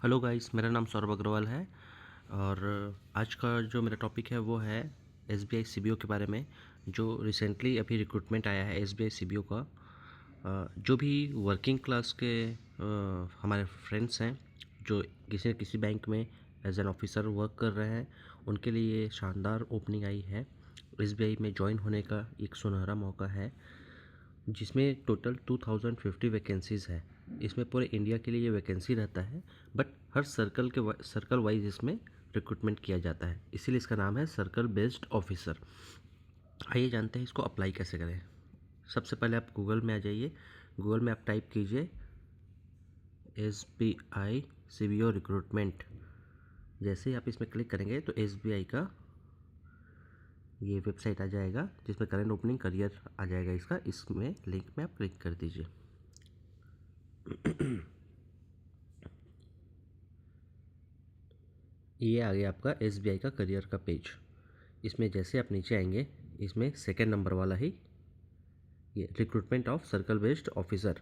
Hello guys, मेरा नाम सौरभ अग्रवाल है और आज का जो मेरा टॉपिक है वो है एसबीआई सीबीओ के बारे में। जो रिसेंटली अभी रिक्रूटमेंट आया है एसबीआई सीबीओ का। जो भी वर्किंग क्लास के हमारे फ्रेंड्स हैं जो किसी न किसी बैंक में एज एन ऑफिसर वर्क कर रहे हैं, उनके लिए शानदार ओपनिंग आई है। एसबीआई में ज्वाइन होने का एक सुनहरा मौका है जिसमें टोटल 2050 वैकेंसीज़ है। इसमें पूरे इंडिया के लिए ये वैकेंसी रहता है, बट हर सर्कल वाइज इसमें रिक्रूटमेंट किया जाता है, इसीलिए इसका नाम है सर्कल बेस्ड ऑफिसर। आइए जानते हैं इसको अप्लाई कैसे करें। सबसे पहले आप गूगल में आ जाइए। गूगल में आप टाइप कीजिए एसबीआई सीबीओ रिक्रूटमेंट। जैसे ही आप इसमें क्लिक करेंगे तो एसबीआई का ये वेबसाइट आ जाएगा जिसमें करंट ओपनिंग करियर आ जाएगा इसका। इसमें लिंक में आप क्लिक कर दीजिए। ये आ गया आपका एसबीआई का करियर का पेज। इसमें जैसे आप नीचे आएंगे, इसमें सेकेंड नंबर वाला ही ये recruitment of circle based officer,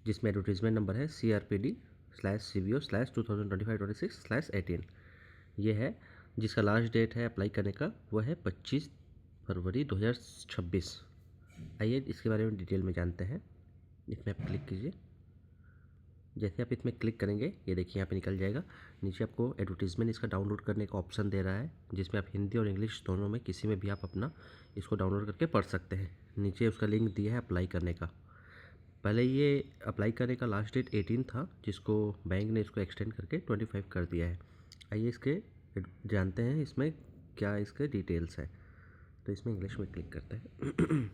जिसमें एडवर्टीजमेंट नंबर है CRPD/CBO/2025-26/18। ये है जिसका लास्ट डेट है अप्लाई करने का, वो है 25 फरवरी 2026। आइए इसके बारे में डिटेल में जानते हैं। इसमें आप क्लिक कीजिए। जैसे आप इसमें क्लिक करेंगे ये देखिए यहाँ पे निकल जाएगा। नीचे आपको एडवर्टीज़मेंट इसका डाउनलोड करने का ऑप्शन दे रहा है, जिसमें आप हिंदी और इंग्लिश दोनों में किसी में भी आप अपना इसको डाउनलोड करके पढ़ सकते हैं। नीचे उसका लिंक दिया है अप्लाई करने का। पहले ये अप्लाई करने का लास्ट डेट 18 था, जिसको बैंक ने इसको एक्सटेंड करके 25 कर दिया है। आइए इसके जानते हैं इसमें क्या इसके डिटेल्स है। तो इसमें इंग्लिश में क्लिक करते हैं।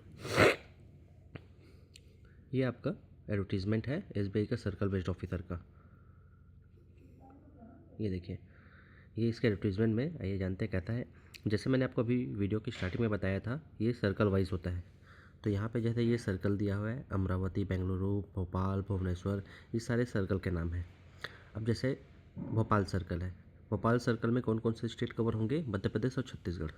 ये आपका एडवर्टीज़मेंट है एसबीआई का सर्कल बेस्ड ऑफिसर का। ये देखिए, ये इसके एडवर्टीज़मेंट में आइए जानते हैं कहता है। जैसे मैंने आपको अभी वीडियो की स्टार्टिंग में बताया था, ये सर्कल वाइज होता है। तो यहाँ पे जैसे ये सर्कल दिया हुआ है, अमरावती, बेंगलुरु, भोपाल, भुवनेश्वर, ये सारे सर्कल के नाम हैं। अब जैसे भोपाल सर्कल है, भोपाल सर्कल में कौन कौन से स्टेट कवर होंगे? मध्य प्रदेश और छत्तीसगढ़।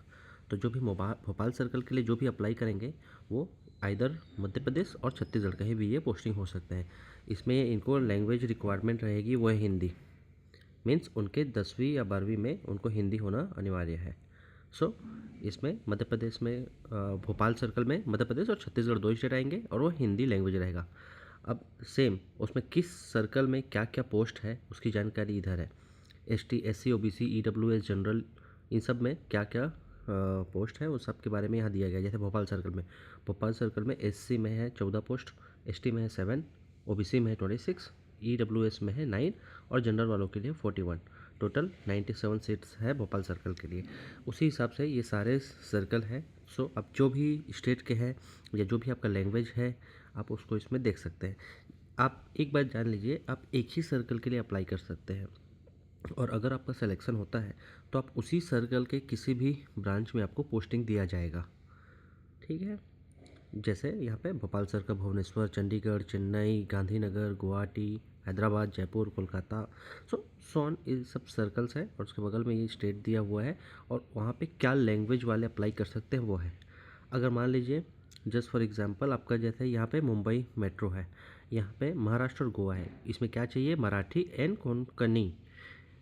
तो जो भी भोपाल सर्कल के लिए जो भी अप्लाई करेंगे वो आइदर मध्य प्रदेश और छत्तीसगढ़ कहीं भी ये पोस्टिंग हो सकते हैं। इसमें इनको लैंग्वेज रिक्वायरमेंट रहेगी वो है हिंदी। मीन्स उनके 10वीं या 12वीं में उनको हिंदी होना अनिवार्य है। सो इसमें मध्य प्रदेश में भोपाल सर्कल में मध्य प्रदेश और छत्तीसगढ़ दो स्टेट आएंगे और वो हिंदी लैंग्वेज रहेगा। अब सेम उसमें किस सर्कल में क्या क्या पोस्ट है उसकी जानकारी इधर है। ST SC OBC EWS general, इन सब में क्या क्या पोस्ट है उस सब के बारे में यहाँ दिया गया है। जैसे भोपाल सर्कल में SC में है 14 पोस्ट, ST में है 7, OBC में है 26, EWS में है 9 और जनरल वालों के लिए 41। टोटल 97 सीट्स है भोपाल सर्कल के लिए। उसी हिसाब से ये सारे सर्कल हैं। सो अब जो भी स्टेट के हैं या जो भी आपका लैंग्वेज है आप उसको इसमें देख सकते हैं। आप एक बात जान लीजिए, आप एक ही सर्कल के लिए अप्लाई कर सकते हैं और अगर आपका सिलेक्शन होता है तो आप उसी सर्कल के किसी भी ब्रांच में आपको पोस्टिंग दिया जाएगा। ठीक है, जैसे यहाँ पे भोपाल सर्कल भुवनेश्वर, चंडीगढ़, चेन्नई, गांधीनगर, गुवाहाटी, हैदराबाद, जयपुर, कोलकाता, सोन ये सब सर्कल्स हैं और उसके बगल में ये स्टेट दिया हुआ है और वहाँ पे क्या लैंग्वेज वाले अप्लाई कर सकते हैं वो है। अगर मान लीजिए जस्ट फॉर एग्जांपल आपका जैसे यहाँ पे मुंबई मेट्रो है, यहाँ पे महाराष्ट्र और गोवा है, इसमें क्या चाहिए? मराठी एंड कोंकणी।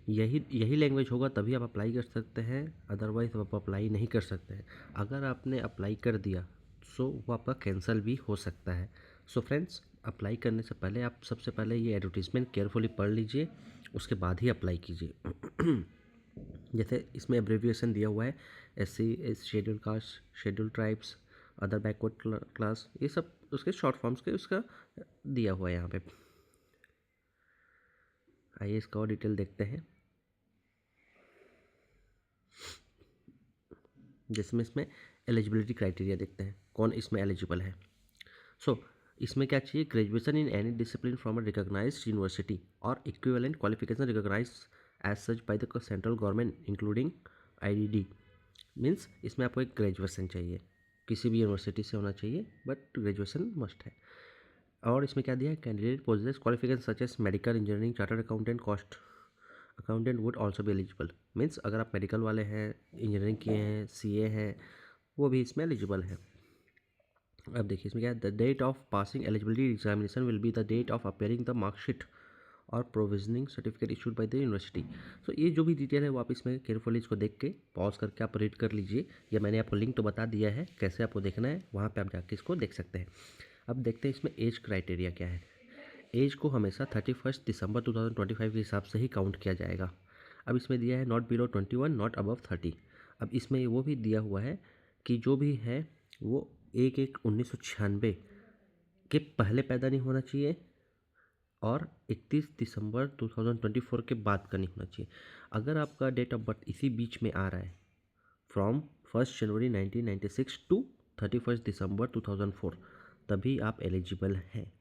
यही लैंग्वेज होगा तभी आप अप्लाई कर सकते हैं, अदरवाइज़ आप अप्लाई नहीं कर सकते हैं। अगर आपने अप्लाई कर दिया सो वो आपका कैंसिल भी हो सकता है। सो फ्रेंड्स, अप्लाई करने से पहले आप सबसे पहले ये एडवर्टीज़मेंट केयरफुली पढ़ लीजिए, उसके बाद ही अप्लाई कीजिए। जैसे इसमें एब्रेविएशन दिया हुआ है SC schedule caste, schedule tribes, other backward class, ये सब उसके शॉर्ट फॉर्म्स के उसका दिया हुआ है यहाँ पे। आइए इसका और डिटेल देखते हैं। जिसमें इसमें एलिजिबिलिटी क्राइटेरिया देखते हैं कौन इसमें एलिजिबल है। सो इसमें क्या चाहिए? Graduation in any discipline from a recognised university और equivalent qualification recognised as such by the central government including IDD। Means इसमें आपको एक ग्रेजुएशन चाहिए, किसी भी यूनिवर्सिटी से होना चाहिए, बट ग्रेजुएशन मस्ट है। और इसमें क्या दिया है? Candidate possess qualification such as medical, engineering, chartered accountant, cost accountant would also भी एलिजिबल। मीन्स अगर आप मेडिकल वाले हैं, इंजीनियरिंग किए हैं, CA हैं, वो भी इसमें एलिजिबल है। अब देखिए इसमें क्या है? The date of passing eligibility examination will be the date of appearing the marksheet और provisioning certificate issued by the university. So ये जो भी डिटेल है वो आप इसमें केयरफुली इसको देख के पॉज करके आप रीड कर लीजिए, या मैंने आपको लिंक तो बता दिया है कैसे आपको देखना है, वहाँ पे आप जाके इसको देख सकते हैं। अब देखते हैं इसमें एज क्राइटेरिया क्या है। एज को हमेशा 31 दिसंबर 2025 के हिसाब से ही काउंट किया जाएगा। अब इसमें दिया है नॉट बिलो 21 नॉट अबव 30। अब इसमें वो भी दिया हुआ है कि जो भी है वो 1/1/1996 के पहले पैदा नहीं होना चाहिए और 31 दिसंबर 2024 के बाद का नहीं होना चाहिए। अगर आपका डेट ऑफ बर्थ इसी बीच में आ रहा है फ्रॉम 1 जनवरी 1996 टू 31 दिसंबर 2004, तभी आप एलिजिबल हैं।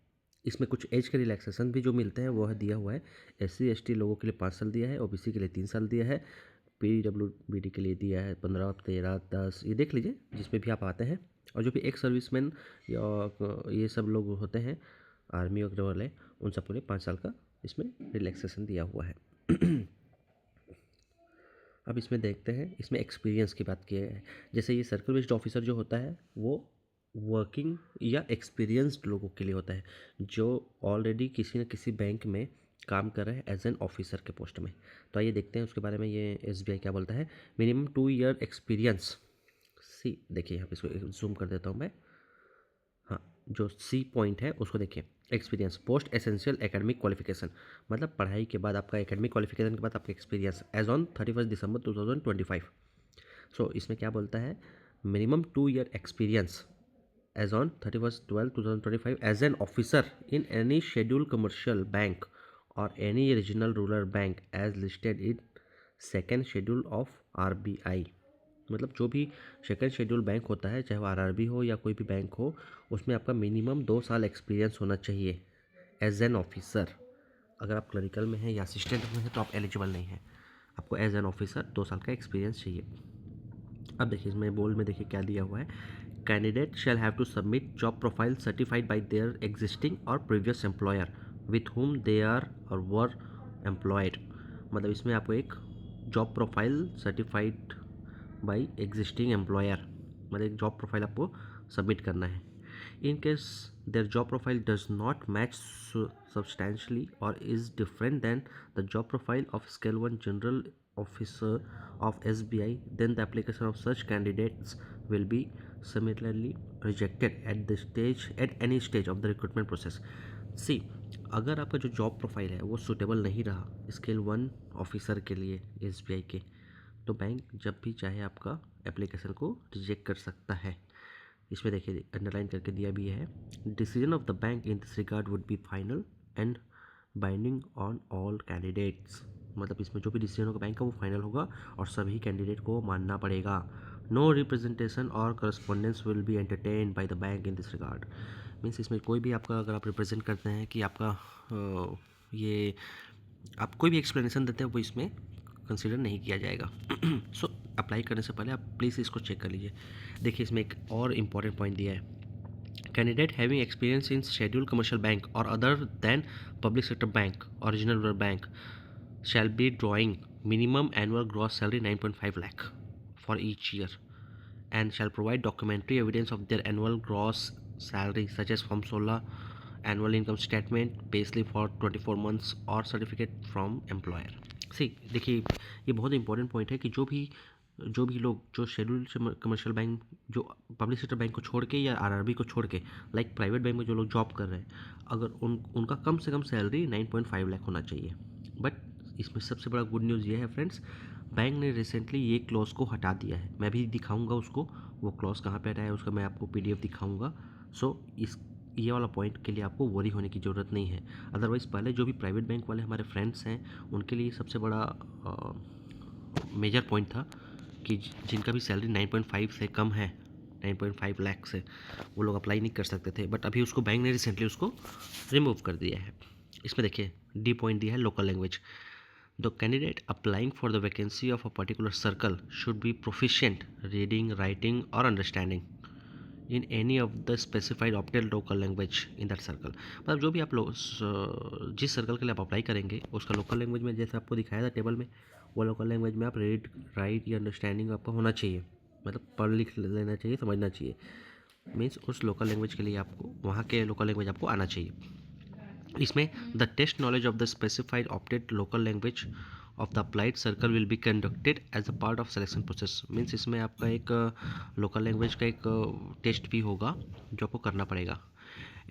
इसमें कुछ एज के रिलैक्सेशन भी जो मिलते हैं वो है दिया हुआ है। SC ST लोगों के लिए 5 साल दिया है, OBC के लिए 3 साल दिया है, PWBD के लिए दिया है 15, 13, 10, ये देख लीजिए जिसमें भी आप आते हैं। और जो भी एक्स सर्विसमैन या ये सब लोग होते हैं आर्मी वगैरह वाले, उन सबके लिए 5 साल का इसमें रिलैक्सेशन दिया हुआ है। अब इसमें देखते हैं, इसमें एक्सपीरियंस की बात की है। जैसे ये सर्कल बेस्ड ऑफिसर जो होता है वो वर्किंग या एक्सपीरियंस्ड लोगों के लिए होता है जो ऑलरेडी किसी न किसी बैंक में काम कर रहे हैं एज एन ऑफिसर के पोस्ट में। तो आइए देखते हैं उसके बारे में ये SBI क्या बोलता है। Minimum 2 year experience. सी देखिए यहाँ पे इसको जूम कर देता हूँ मैं। हाँ, जो सी पॉइंट है उसको देखिए, experience post essential academic qualification, मतलब पढ़ाई के बाद आपका एकेडमिक क्वालिफिकेशन के बाद आपका एक्सपीरियंस एज ऑन 31 दिसंबर 2025। सो इसमें क्या बोलता है, minimum 2 year experience as on 31/12/2025 as an officer in any scheduled commercial bank or any regional rural bank as listed in second schedule of RBI। मतलब जो भी सेकेंड शेड्यूल बैंक होता है, चाहे वो RRB हो या कोई भी बैंक हो, उसमें आपका मिनिमम 2 साल एक्सपीरियंस होना चाहिए एज एन ऑफिसर। अगर आप क्लरिकल में हैं या असिस्टेंट में हैं तो आप एलिजिबल नहीं हैं, आपको एज एन ऑफिसर 2 साल का एक्सपीरियंस चाहिए। अब देखिए इसमें बोल्ड में देखिए क्या दिया हुआ है, candidate shall have to submit job profile certified by their existing और previous employer with whom they are और वर एम्प्लॉयड। मतलब इसमें आपको एक job profile certified bye existing employer, मतलब एक जॉब प्रोफाइल आपको सबमिट करना है। In case their job profile does not match substantially or is different than the job profile of scale 1 general officer of SBI, then the application of such candidates will be similarly rejected at any stage of the recruitment process। सी, अगर आपका जो job profile है वो suitable नहीं रहा scale 1 officer के लिए SBI के, तो बैंक जब भी चाहे आपका एप्लीकेशन को रिजेक्ट कर सकता है। इसमें देखिए अंडरलाइन करके दिया भी है, decision of the bank in this regard would be final and binding on all candidates. मतलब इसमें जो भी डिसीजन होगा बैंक का वो फाइनल होगा और सभी कैंडिडेट को मानना पड़ेगा। नो रिप्रेजेंटेशन और correspondence will be entertain by the bank in this regard. Means इसमें कोई भी आपका, अगर आप रिप्रेजेंट करते हैं कि आपका ये आप कोई भी एक्सप्लेनेशन देते हैं वो इसमें कंसिडर नहीं किया जाएगा। सो अप्लाई करने से पहले आप प्लीज़ इसको चेक कर लीजिए। देखिए इसमें एक और इम्पॉर्टेंट पॉइंट दिया है, candidate having experience in schedule commercial bank और other than public sector bank और regional rural bank shall be drawing minimum annual gross salary 9.5 lakh for each year and shall provide documentary evidence of their annual gross salary such as Form 16, annual income statement, payslip for 24 months और certificate from employer। सी देखिए ये बहुत important point है कि जो भी लोग जो शेड्यूल कमर्शियल बैंक, जो पब्लिक सेक्टर बैंक को छोड़ के या RRB को छोड़ के, लाइक प्राइवेट बैंक में जो लोग जॉब कर रहे हैं, अगर उनका कम से कम सैलरी 9.5 लाख होना चाहिए। बट इसमें सबसे बड़ा गुड न्यूज़ ये है फ्रेंड्स, बैंक ने रिसेंटली ये क्लॉज को हटा दिया है। मैं भी दिखाऊंगा उसको, वो क्लॉज कहाँ पे हटा है उसका मैं आपको PDF दिखाऊंगा। सो इस ये वाला पॉइंट के लिए आपको वरी होने की ज़रूरत नहीं है। अदरवाइज़ पहले जो भी प्राइवेट बैंक वाले हमारे फ्रेंड्स हैं उनके लिए सबसे बड़ा मेजर पॉइंट था कि जिनका भी सैलरी 9.5 से कम है, 9.5 लाख से, वो लोग अप्लाई नहीं कर सकते थे। बट अभी उसको बैंक ने रिसेंटली उसको रिमूव कर दिया है। इसमें देखिए D पॉइंट दिया है, local language. The candidate applying for the vacancy of a particular circle should be proficient reading, writing or understanding in any of the specified opted local language in that circle। मतलब जो भी आप लोग जिस circle के लिए आप apply करेंगे उसका लोकल लैंग्वेज में, जैसे आपको दिखाया था टेबल में, वो लोकल लैंग्वेज में आप रीड, राइट या अंडरस्टैंडिंग आपका होना चाहिए, मतलब पढ़ लिख लेना चाहिए, समझना चाहिए। मीन्स उस लोकल लैंग्वेज के लिए आपको, वहाँ के लोकल लैंग्वेज आपको आना चाहिए। इसमें the test knowledge of the specified opted local language of the applied circle will be conducted as a part of selection process. Means इसमें आपका एक लोकल लैंग्वेज का एक टेस्ट भी होगा जो आपको करना पड़ेगा।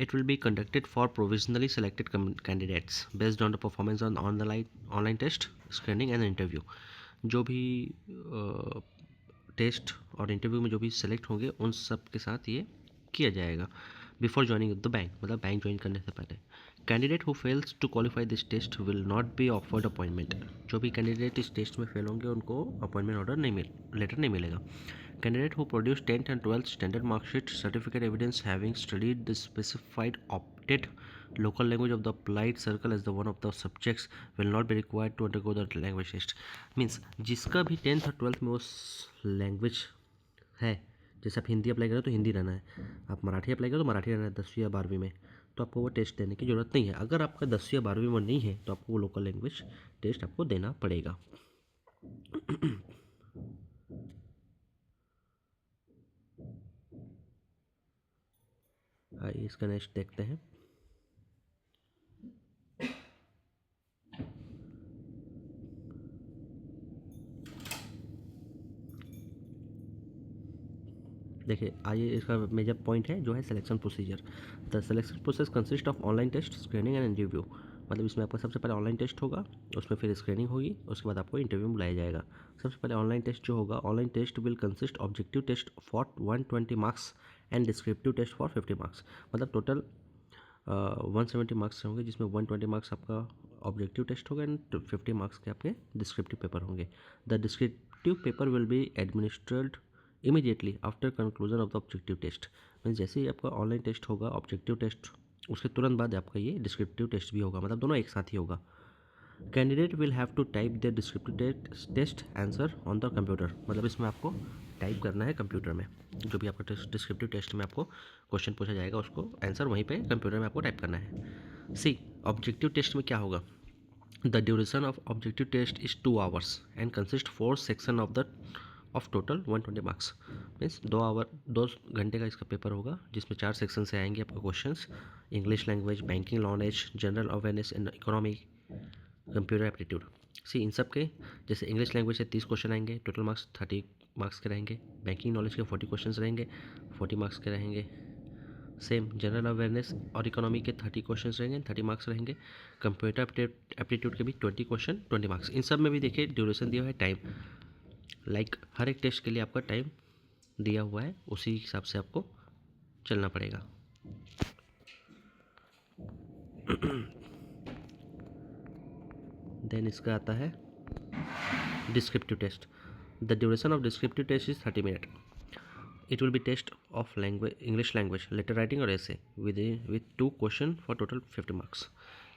It will be conducted for provisionally selected candidates based on the performance on online test, screening and interview। जो भी टेस्ट और इंटरव्यू में जो भी सेलेक्ट होंगे उन सब के साथ ये किया जाएगा। बिफोर ज्वाइनिंग द बैंक, मतलब बैंक ज्वाइन करने से पहले। Candidate who fails to qualify this test will not be offered appointment. जो भी कैंडिडेट इस टेस्ट में फेल होंगे उनको अपॉइंटमेंट ऑर्डर लेटर नहीं मिलेगा। Candidate who produced 10th and 12th standard mark sheet certificate evidence having studied the specified opted local language of the applied circle as the one of the subjects will not be required to undergo the language test। Means जिसका भी 10th और 12th में वो language है, जैसे आप Hindi apply करें तो हिंदी रहना है, आप मराठी अप्लाई करें तो मराठी रहना है 10वीं या 12वीं में, तो आपको वो टेस्ट देने की ज़रूरत नहीं है। अगर आपका 10वीं या 12वीं में नहीं है तो आपको वो लोकल लैंग्वेज टेस्ट आपको देना पड़ेगा। आइए इसका नेक्स्ट देखते हैं। देखिए आइए इसका मेजर पॉइंट है जो है selection procedure. The selection process consist of online test, screening and interview. मतलब इसमें आपका सबसे पहले ऑनलाइन टेस्ट होगा, उसमें फिर स्क्रीनिंग होगी, उसके बाद आपको इंटरव्यू में बुलाया जाएगा। सबसे पहले ऑनलाइन टेस्ट जो होगा, online test will consist objective test for 120 marks and descriptive test for 50 marks. मतलब टोटल 170 मार्क्स होंगे, जिसमें 120 मार्क्स आपका ऑब्जेक्टिव टेस्ट होगा एंड 50 मार्क्स के आपके डिस्क्रिप्टिव पेपर होंगे। The descriptive paper will be administered immediately after conclusion of the objective test. Means जैसे ही आपका ऑनलाइन टेस्ट होगा, ऑब्जेक्टिव टेस्ट, उसके तुरंत बाद आपका ये डिस्क्रिप्टिव टेस्ट भी होगा, मतलब दोनों एक साथ ही होगा। Candidate will have to type the descriptive test answer on the computer. मतलब इसमें आपको टाइप करना है कंप्यूटर में, जो भी आपका डिस्क्रिप्टिव टेस्ट में आपको क्वेश्चन पूछा जाएगा उसको आंसर वहीं पे कंप्यूटर में आपको टाइप करना है। सी ऑब्जेक्टिव टेस्ट में क्या होगा, the duration of objective test is 2 hours and consist 4 section of total 120 marks. Means 2 घंटे का इसका पेपर होगा, जिसमें 4 सेक्शन से आएंगे आपके questions. English language, banking knowledge, general awareness in economy, computer aptitude. सी इन सब के जैसे इंग्लिश लैंग्वेज से 30 क्वेश्चन आएंगे, टोटल मार्क्स 30 मार्क्स के रहेंगे। बैंकिंग नॉलेज के 40 क्वेश्चन रहेंगे, 40 मार्क्स के रहेंगे। सेम जनरल अवेयरनेस और इकोनॉमी के 30 क्वेश्चन रहेंगे, 30 मार्क्स रहेंगे। कंप्यूटर एप्टीट्यूड के भी 20 क्वेश्चन, 20 मार्क्स। इन सब में भी देखिए ड्यूरेशन दिया हुआ है, टाइम। लाइक हर एक टेस्ट के लिए आपका टाइम दिया हुआ है, उसी हिसाब से आपको चलना पड़ेगा। देन इसका आता है descriptive test. The duration of descriptive test is 30 minute. It will be test of language, English language, letter writing और ऐसे with 2 question for total 50 marks.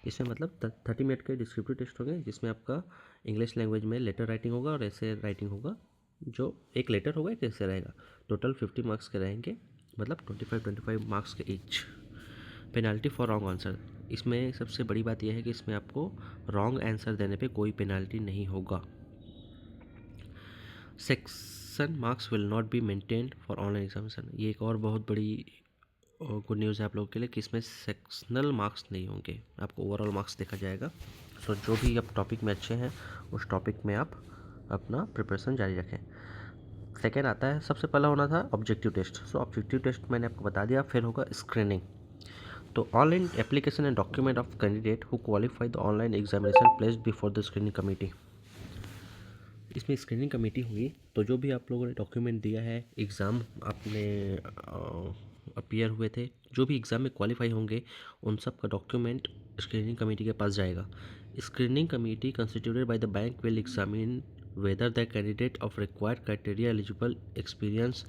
इसमें मतलब 30 मिनट के डिस्क्रिप्टिव टेस्ट होंगे, जिसमें आपका इंग्लिश लैंग्वेज में लेटर राइटिंग होगा और ऐसे राइटिंग होगा, जो एक लेटर होगा एक ऐसे रहेगा। टोटल 50 मार्क्स के रहेंगे, मतलब 25 मार्क्स के each. Penalty for wrong answer. इसमें सबसे बड़ी बात यह है कि इसमें आपको रॉन्ग आंसर देने पे कोई पेनाल्टी नहीं होगा। Section marks will not be maintained for online examination. ये एक और बहुत बड़ी गुड न्यूज़ है आप लोगों के लिए कि इसमें सेक्शनल मार्क्स नहीं होंगे, आपको ओवरऑल मार्क्स देखा जाएगा। सो जो भी आप टॉपिक में अच्छे हैं उस टॉपिक में आप अपना प्रिपरेशन जारी रखें। सेकेंड आता है, सबसे पहला होना था objective test. So objective test मैंने आपको बता दिया, फिर होगा स्क्रीनिंग। तो online application and document of candidate who qualify the online examination placed before the screening committee. इसमें स्क्रीनिंग कमेटी हुई, तो जो भी आप लोगों ने डॉक्यूमेंट दिया है, एग्ज़ाम आपने अपीयर हुए थे, जो भी एग्ज़ाम में क्वालिफाई होंगे, उन सब का डॉक्यूमेंट स्क्रीनिंग कमेटी के पास जाएगा। Screening committee constituted by the bank will examine whether the candidate of required criteria eligible experience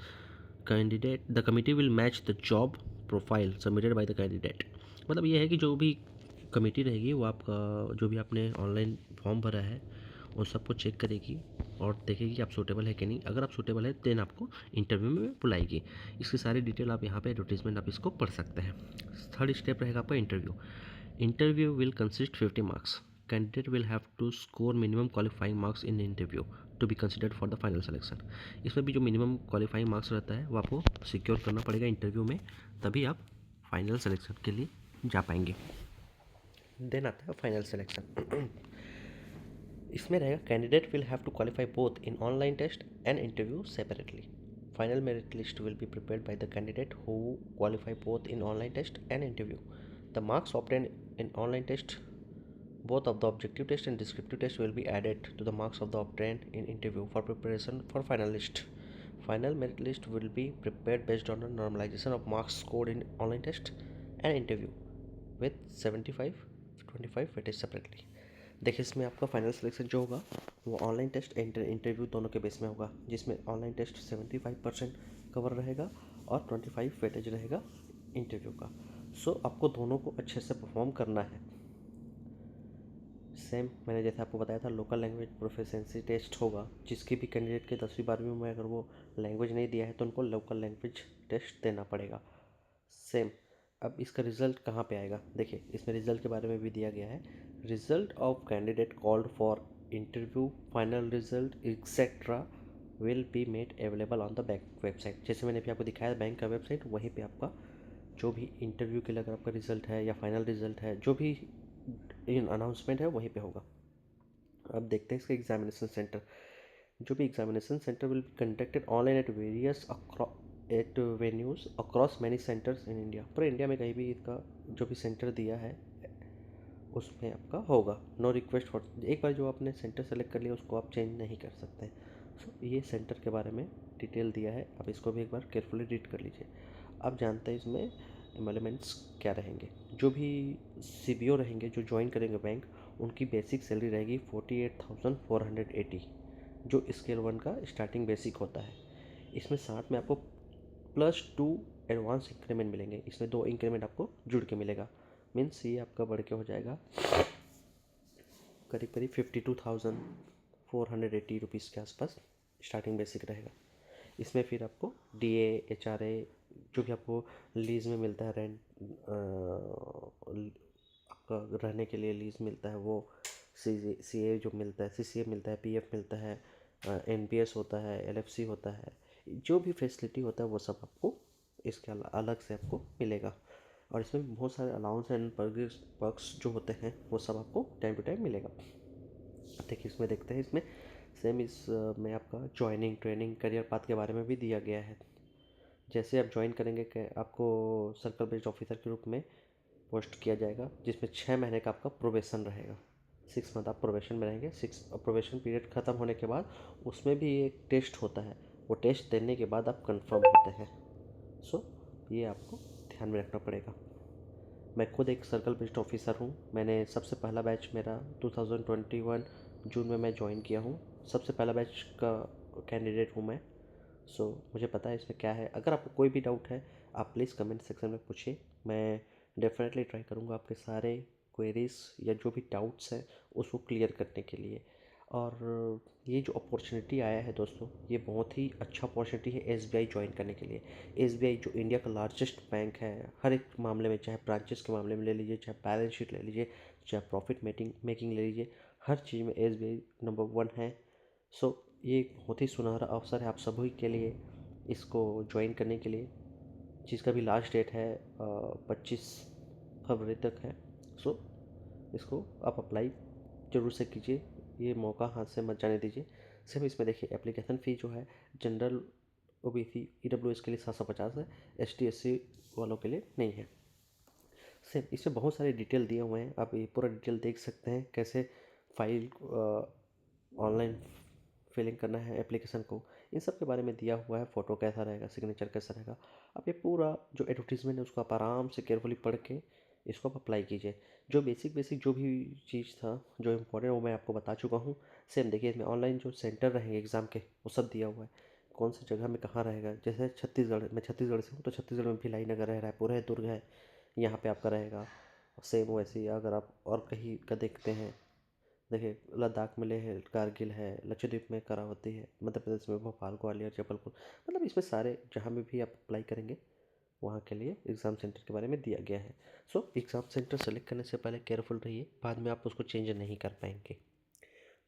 candidate, the committee will match the job profile submitted by the candidate। मतलब ये है कि जो भी committee रहेगी वो आपका जो भी आपने ऑनलाइन फॉर्म भरा है उन सबको चेक करेगी और देखेगी कि आप सूटेबल है कि नहीं। अगर आप सूटेबल है देन आपको इंटरव्यू में बुलाएगी। इसकी सारी डिटेल आप यहाँ पे एडवर्टीजमेंट आप इसको पढ़ सकते हैं। थर्ड स्टेप रहेगा आपका interview. Interview will consist 50 marks. Candidate will have to score minimum qualifying marks in interview to be considered for the final selection. इसमें भी जो मिनिमम क्वालिफाइंग मार्क्स रहता है वो आपको सिक्योर करना पड़ेगा इंटरव्यू में, तभी आप फाइनल सिलेक्शन के लिए जा पाएंगे। देन आता है फाइनल सिलेक्शन। इसमें रहेगा candidate will have to qualify both in online test and interview separately. Final merit list will be prepared by the candidate who qualify both in online test and interview. The marks obtained in online test, both of the objective test and descriptive test, will be added to the marks of the obtained in interview for preparation for final list. Final merit list will be prepared based on the normalization of marks scored in online test and interview with 75 25 weightage separately। देखिए इसमें आपका final selection जो होगा वो online test interview दोनों के base में होगा, जिसमें ऑनलाइन टेस्ट 75% कवर रहेगा और 25 वेटेज रहेगा इंटरव्यू का। सो आपको दोनों को अच्छे से परफॉर्म करना है। सेम मैंने जैसे आपको बताया था लोकल लैंग्वेज प्रोफिशिएंसी टेस्ट होगा, जिसकी भी कैंडिडेट के 10वीं 12वीं में अगर वो लैंग्वेज नहीं दिया है तो उनको लोकल लैंग्वेज टेस्ट देना पड़ेगा। सेम अब इसका रिजल्ट कहाँ पे आएगा, देखिए इसमें रिजल्ट के बारे में भी दिया गया है। Result of candidate called for interview, final result etcetera will be made available on the bank website. जैसे मैंने अभी आपको दिखाया बैंक का वेबसाइट, वहीं पे आपका जो भी इंटरव्यू के लिए अगर आपका रिजल्ट है या फाइनल रिजल्ट है, जो भी अनाउंसमेंट है वहीं पे होगा। अब देखते हैं इसका एग्जामिनेशन सेंटर। जो भी examination centre will be conducted online at various at venues across many centres in India. पूरे इंडिया में कहीं भी इसका जो भी सेंटर दिया है उसमें आपका होगा। नो रिक्वेस्ट फॉर, एक बार जो आपने सेंटर सेलेक्ट कर लिया उसको आप चेंज नहीं कर सकते। सो ये सेंटर के बारे में डिटेल दिया है, आप इसको भी एक बार केयरफुली रीड कर लीजिए। अब जानते हैं इसमें एम्प्लॉयमेंट्स क्या रहेंगे। जो भी CBO रहेंगे जो ज्वाइन करेंगे बैंक, उनकी बेसिक सैलरी रहेगी 48,480, जो स्केल 1 का स्टार्टिंग बेसिक होता है। इसमें साथ में आपको +2 एडवांस इंक्रीमेंट मिलेंगे। इसमें 2 इंक्रीमेंट आपको जुड़ के मिलेगा। मीन्स ये आपका बढ़ के हो जाएगा करीब करीब 52,480 रुपीज़ के आसपास स्टार्टिंग बेसिक रहेगा। इसमें फिर आपको DA HRA जो भी आपको लीज में मिलता है, रेंट आपका रहने के लिए लीज मिलता है वो, CA जो मिलता है, CCA मिलता है, PF मिलता है, NPS होता है, LFC होता है, जो भी फैसिलिटी होता है वो सब आपको इसके अलग से आपको मिलेगा। और इसमें बहुत सारे अलाउंस एंड पर्क्स जो होते हैं वो सब आपको टाइम टू टाइम मिलेगा। देखिए इसमें देखते हैं, इसमें सेम इसमें आपका ज्वाइनिंग ट्रेनिंग करियर पाथ के बारे में भी दिया गया है। जैसे आप ज्वाइन करेंगे कि आपको सर्कल बेस्ड ऑफिसर के रूप में पोस्ट किया जाएगा, जिसमें 6 महीने का आपका प्रोबेशन रहेगा। 6 मंथ आप प्रोबेशन में रहेंगे। 6 प्रोबेशन पीरियड ख़त्म होने के बाद उसमें भी एक टेस्ट होता है, वो टेस्ट देने के बाद आप कंफर्म होते हैं। सो ये आपको ध्यान में रखना पड़ेगा। मैं खुद एक सर्कल बेस्ड ऑफिसर हूँ। मैंने सबसे पहला बैच मेरा 2021 जून में मैं ज्वाइन किया हूँ। सबसे पहला बैच का कैंडिडेट हूँ मैं। सो मुझे पता है इसमें क्या है। अगर आपको कोई भी डाउट है आप प्लीज़ कमेंट सेक्शन में पूछिए, मैं डेफिनेटली ट्राई करूँगा आपके सारे क्वेरीज या जो भी डाउट्स हैं उसको क्लियर करने के लिए। और ये जो अपॉर्चुनिटी आया है दोस्तों, ये बहुत ही अच्छा अपॉर्चुनिटी है SBI ज्वाइन करने के लिए। SBI जो इंडिया का लार्जेस्ट बैंक है, हर एक मामले में, चाहे ब्रांचेस के मामले में ले लीजिए, चाहे बैलेंस शीट ले लीजिए, चाहे प्रॉफिट मेकिंग ले लीजिए, हर चीज़ में SBI नंबर 1 है। सो ये एक बहुत ही सुनहरा अवसर है आप सभी के लिए इसको ज्वाइन करने के लिए, जिसका भी लास्ट डेट है 25 फरवरी तक है। सो इसको आप अप्लाई ज़रूर से कीजिए, ये मौका हाथ से मत जाने दीजिए। सिर्फ इसमें देखिए एप्लीकेशन फ़ी जो है जनरल OBC EWS के लिए 750 है, ST SC वालों के लिए नहीं है। सेम इसमें बहुत सारे डिटेल दिए हुए हैं, आप ये पूरा डिटेल देख सकते हैं कैसे फाइल ऑनलाइन फिलिंग करना है एप्लीकेशन को, इन सब के बारे में दिया हुआ है। फ़ोटो कैसा रहेगा, सिग्नेचर कैसा रहेगा, आप ये पूरा जो एडवर्टीजमेंट है उसको आप आराम से केयरफुली पढ़ के इसको आप अप्लाई कीजिए। जो बेसिक जो भी चीज़ था जो इम्पोर्टेंट वो मैं आपको बता चुका हूँ। सेम देखिए इसमें ऑनलाइन जो सेंटर रहेंगे एग्ज़ाम के वो सब दिया हुआ है, कौन सी जगह में कहाँ रहेगा। जैसे छत्तीसगढ़, मैं छत्तीसगढ़ से हूँ तो छत्तीसगढ़ में भिलाई नगर है, रायपुर है, दुर्ग है, यहाँ पे आपका रहेगा। सेम वैसे ही अगर आप और कहीं का देखते हैं, देखिए लद्दाख में लेह है, कारगिल है, लक्षद्वीप में करावती है, मध्य प्रदेश में भोपाल, ग्वालियर, जबलपुर, मतलब इसमें सारे जहाँ में भी आप अप्लाई करेंगे वहाँ के लिए एग्ज़ाम सेंटर के बारे में दिया गया है। सो एग्ज़ाम सेंटर सेलेक्ट करने से पहले केयरफुल रहिए, बाद में आप उसको चेंज नहीं कर पाएंगे।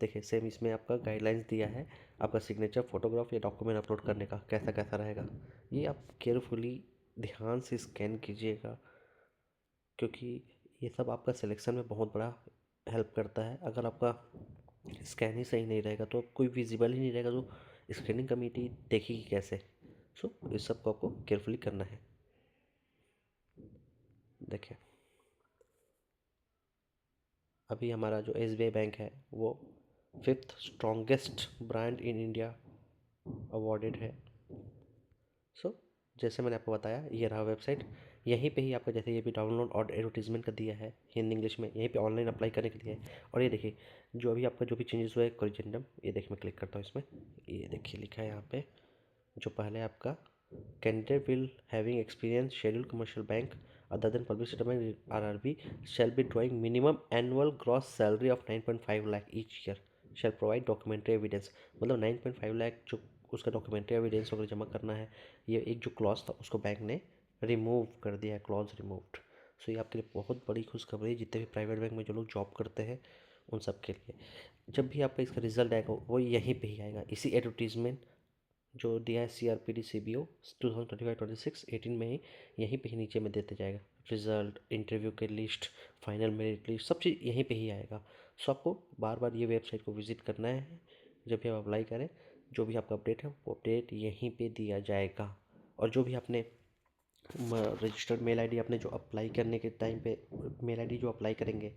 देखिए सेम इसमें आपका गाइडलाइंस दिया है, आपका सिग्नेचर, फोटोग्राफ या डॉक्यूमेंट अपलोड करने का कैसा कैसा रहेगा, ये आप केयरफुली ध्यान से स्कैन कीजिएगा, क्योंकि ये सब आपका सिलेक्शन में बहुत बड़ा हेल्प करता है। अगर आपका स्कैन ही सही नहीं रहेगा तो कोई विजिबल ही नहीं रहेगा, तो स्क्रीनिंग कमेटी देखेगी कैसे। सो इस सब को आपको केयरफुली करना है। देखिए, अभी हमारा जो SBI बैंक है वो 5th strongest brand in India awarded है। सो जैसे मैंने आपको बताया, ये रहा वेबसाइट। यहीं पे ही आपका जैसे ये भी डाउनलोड और एडवर्टीजमेंट का दिया है हिंदी इंग्लिश में, यहीं पे ऑनलाइन अप्लाई करने के लिए है। और ये देखिए, जो अभी आपका जो भी चेंजेस हुआ है कॉरिजेंडम, ये देखिए मैं क्लिक करता हूँ इसमें, ये देखिए लिखा है यहाँ पे, जो पहले आपका candidate will having experience scheduled commercial bank other than public sector bank RRB shell be drawing minimum annual gross salary of 9.5 lakh each year shell provide documentary evidence. मतलब 9.5 लाख जो उसका डॉक्यूमेंट्री एविडेंस वगैरह जमा करना है। ये एक जो क्लॉज था उसको बैंक ने रिमूव कर दिया है, क्लॉज रिमूव्ड। सो ये आपके लिए बहुत बड़ी खुशखबरी है, जितने भी प्राइवेट बैंक में जो लोग जॉब करते हैं उन सब के लिए। जब भी आपका इसका रिजल्ट आएगा वो यहीं पे ही आएगा, इसी एडवर्टीजमेंट जो दिया है CRPD CBO 2025-26 में ही, यहीं पे ही नीचे में देते जाएगा रिजल्ट, इंटरव्यू के लिस्ट, फाइनल मेरिट लिस्ट, सब चीज़ यहीं पे ही आएगा। सो आपको बार बार ये वेबसाइट को विजिट करना है जब भी आप अप्लाई करें। जो भी आपका अपडेट है वो अपडेट यहीं पे दिया जाएगा। और जो भी आपने रजिस्टर्ड मेल आईडी आपने जो अप्लाई करने के टाइम पे मेल आईडी जो अप्लाई करेंगे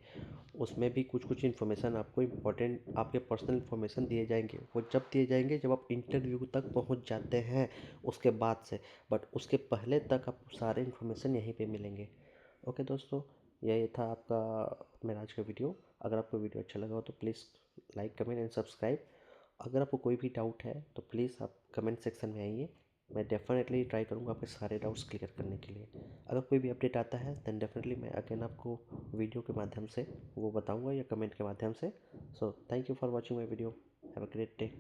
उसमें भी कुछ कुछ इन्फॉर्मेशन आपको इम्पोर्टेंट आपके पर्सनल इन्फॉर्मेशन दिए जाएंगे। वो जब दिए जाएंगे जब आप इंटरव्यू तक पहुंच जाते हैं उसके बाद से, बट उसके पहले तक आपको सारे इन्फॉर्मेशन यहीं पे मिलेंगे। ओके दोस्तों, यही था आपका मेरा आज का वीडियो। अगर आपको वीडियो अच्छा लगा हो तो please like comment and subscribe. अगर आपको कोई भी डाउट है तो प्लीज़ आप कमेंट सेक्शन में आइए, मैं डेफिनेटली ट्राई करूँगा आपके सारे डाउट्स क्लियर करने के लिए। अगर कोई भी अपडेट आता है देन डेफिनेटली मैं अगेन आपको वीडियो के माध्यम से वो बताऊँगा या कमेंट के माध्यम से। So thank you for watching my video, have a great day.